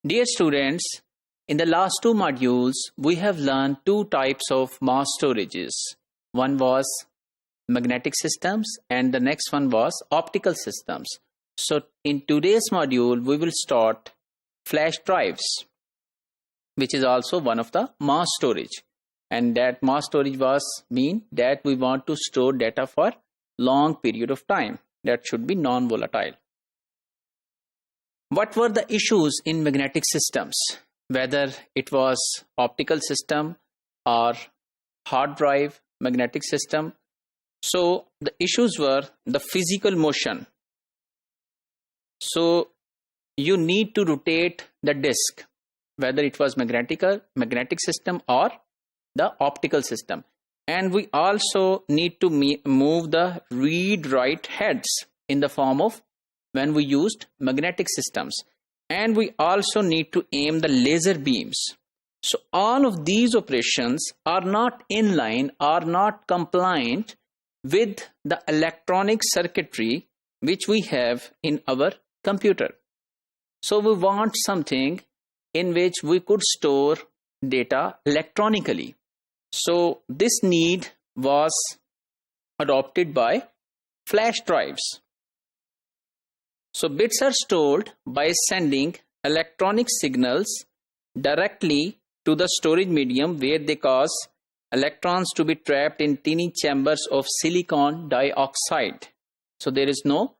Dear students, in the last two modules, we have learned two types of mass storages. One was magnetic systems and the next one was optical systems. So in today's module, we will start flash drives, which is also one of the mass storage. And that mass storage was mean that we want to store data for long period of time. That should be non-volatile. What were the issues in magnetic systems? Whether it was optical system or hard drive magnetic system. So the issues were the physical motion. So you need to rotate the disk, whether it was magnetic system or the optical system. And we also need to move the read-write heads in the form of when we used magnetic systems. And we also need to aim the laser beams. So all of these operations are not in line, are not compliant with the electronic circuitry which we have in our computer. So we want something in which we could store data electronically. So this need was adopted by flash drives. So bits are stored by sending electronic signals directly to the storage medium where they cause electrons to be trapped in tiny chambers of silicon dioxide. So there is no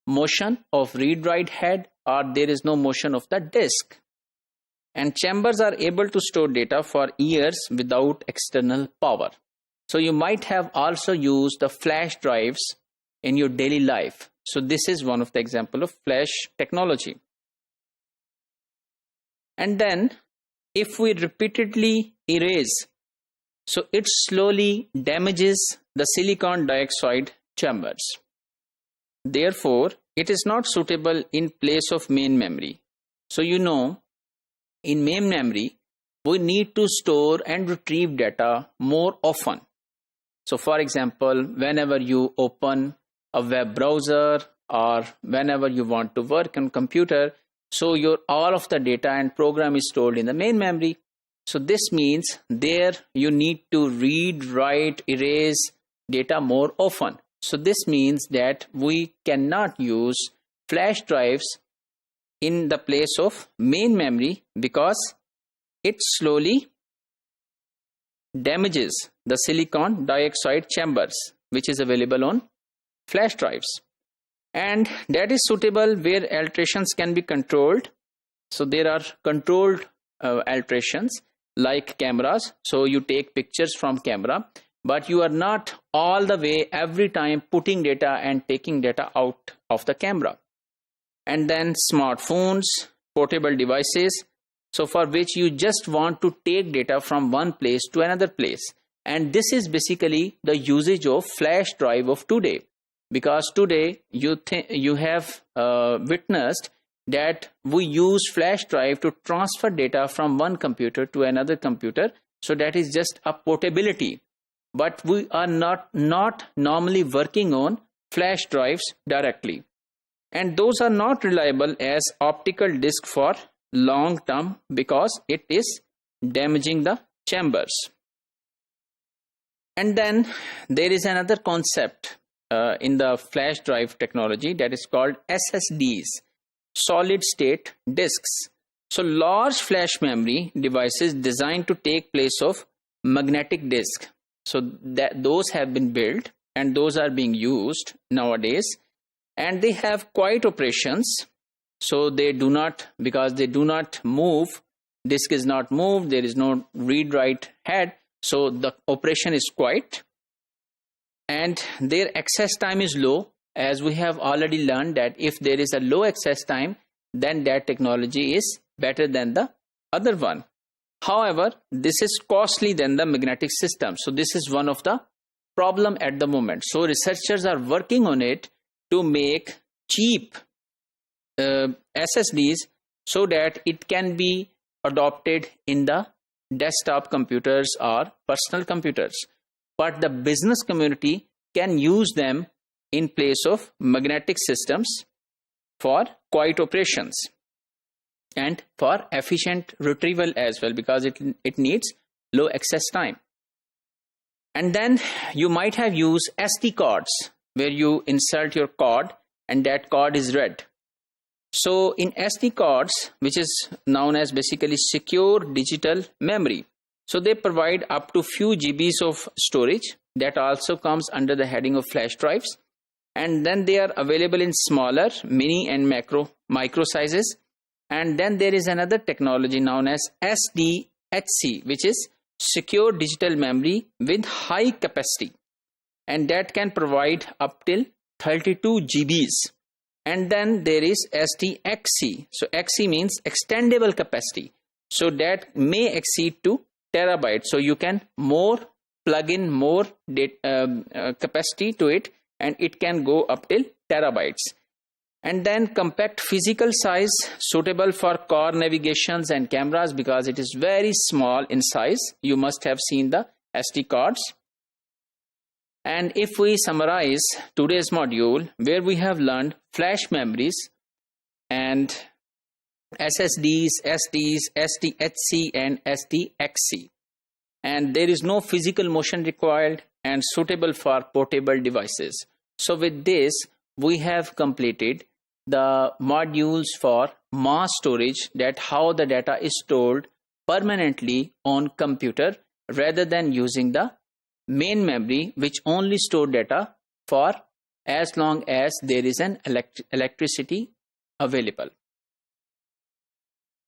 motion of read-write head or there is no motion of the disk. And chambers are able to store data for years without external power. So you might have also used the flash drives in your daily life. So this is one of the example of flash technology. And then if we repeatedly erase, so it slowly damages the silicon dioxide chambers. Therefore, it is not suitable in place of main memory. So you know, in main memory, we need to store and retrieve data more often. So for example, whenever you open a web browser or whenever you want to work on computer, so all of the data and program is stored in the main memory. So this means there you need to read, write, erase data more often. So this means that we cannot use flash drives in the place of main memory because it slowly damages the silicon dioxide chambers which is available on flash drives. And that is suitable where alterations can be controlled. So there are controlled alterations like cameras. So you take pictures from camera, but you are not all the way every time putting data and taking data out of the camera. And then smartphones, portable devices, so for which you just want to take data from one place to another place. And this is basically the usage of flash drive of today. Because today you have witnessed that we use flash drive to transfer data from one computer to another computer. So that is just a portability. But we are not normally working on flash drives directly. And those are not reliable as optical disk for long term because it is damaging the chambers. And then there is another concept in the flash drive technology that is called SSDs, solid state disks. So large flash memory devices designed to take place of magnetic disk. So those have been built and those are being used nowadays. And they have quiet operations. So they do not, because they do not move, disk is not moved, there is no read-write head. So the operation is quiet. And their access time is low, as we have already learned that if there is a low access time, then that technology is better than the other one. However, this is costly than the magnetic system. So this is one of the problem at the moment. So researchers are working on it to make cheap SSDs so that it can be adopted in the desktop computers or personal computers. But the business community can use them in place of magnetic systems for quiet operations. and for efficient retrieval as well, because it needs low access time. And then you might have used SD cards, where you insert your card and that card is read. So in SD cards, which is known as basically secure digital memory, so they provide up to few GBs of storage. That also comes under the heading of flash drives. And then they are available in smaller, mini and micro sizes. And then there is another technology known as SDHC, which is secure digital memory with high capacity, and that can provide up till 32 GBs. And then there is SDXC. So XC means extendable capacity, so that may exceed to terabytes. So you can plug in more capacity to it, and it can go up till terabytes. And then compact physical size, suitable for car navigations and cameras, because it is very small in size. You must have seen the SD cards. And if we summarize today's module, where we have learned flash memories and SSDs, SDs, SDHC and SDXC, and there is no physical motion required and suitable for portable devices. So with this, we have completed the modules for mass storage, that how the data is stored permanently on computer rather than using the main memory, which only store data for as long as there is an electricity available.